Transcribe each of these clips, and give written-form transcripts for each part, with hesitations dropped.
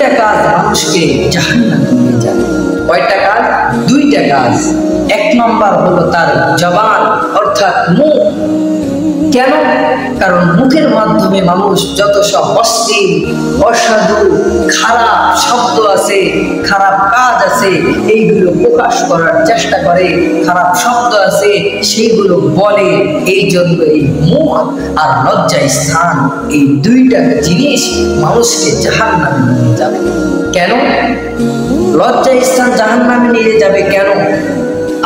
দুইটা কাজ মানুষকে জাহান্নামে নিয়ে যাবে। কয়টা কাজ? দুইটা কাজ। এক নম্বর হলো তার জবান অর্থাৎ মুখ। কেন? কারণ মুখের মাধ্যমে মানুষ যত সব অশ্লীল, অসাধু, খারাপ শব্দ আছে, খারাপ কাজ আছে, এইগুলো প্রকাশ করার চেষ্টা করে, খারাপ শব্দ আছে সেইগুলো বলে। এই জন্য এই মুখ আর লজ্জা স্থান, এই দুইটা জিনিস মানুষকে জাহান্নামে নিয়ে যাবে। কেন লজ্জা স্থান জাহান্নামে নিয়ে যাবে? কেন?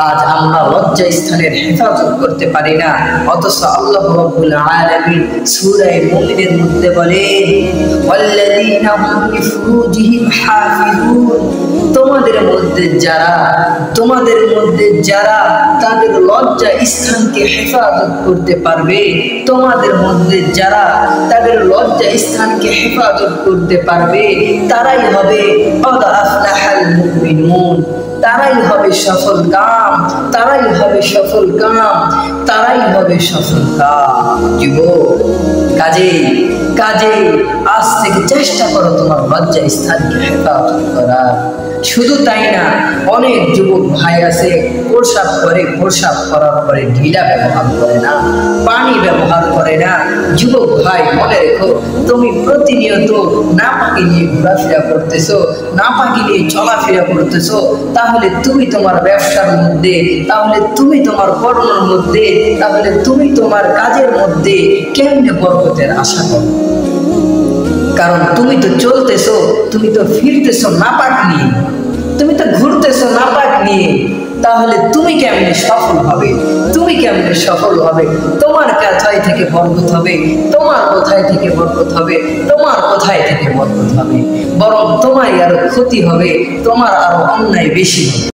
আজ আমরা লজ্জা স্থানের হেফাজত করতে পারি না, অথচ আল্লাহ রাব্বুল আলামিন সূরা মুমিনের মধ্যে বলেন, ওয়াল্লাযীনা হুম লিফুরুজিহিম হাফিজুন, তোমাদের মধ্যে যারা তাদের লজ্জা স্থানকে হেফাজত করতে পারবে, তোমাদের মধ্যে যারা তাদের লজ্জা স্থানকে হেফাজত করতে পারবে, তারাই হবে ক্বাদ আফলাহাল মুমিনুন, তারাই হবে সফল কাম, তারাই হবে সফল কাম, তারাই হবে সফল কাম। যুবক, কাজে আজ থেকে চেষ্টা করো তোমার লজ্জা স্থানকে হেফাজত করা। শুধু তাই না, অনেক যুবক ভাই আছে প্রসাব করার পরে ঢিলা ব্যবহার করে না, পানি ব্যবহার করে না। যুবক ভাই মনে রেখো, তুমি প্রতিনিয়ত নাপাকি নিয়ে ঘোরাফেরা করতেছো, নাপাকি নিয়ে চলাফেরা করতেছো, তাহলে তুমি তোমার ব্যবসার মধ্যে, তাহলে তুমি তোমার কর্মের মধ্যে, তাহলে তুমি তোমার কাজের মধ্যে কেমনে বরকতের আশা করো? কারণ তুমি তো চলতেছো, তুমি তো ফিরতেছো নাপাক নিয়ে, তুমি তো ঘুরতেছো নাপাক নিয়ে, তাহলে তুমি কেমনে সফল হবে? তুমি কেমনে সফল হবে? তোমার কোথায় থেকে বরকত হবে? তোমার কোথায় থেকে বরকত হবে? তোমার কোথায় থেকে বরকত হবে? বরং তোমারই আরো ক্ষতি হবে, তোমার আরো অন্যায় বেশি হবে।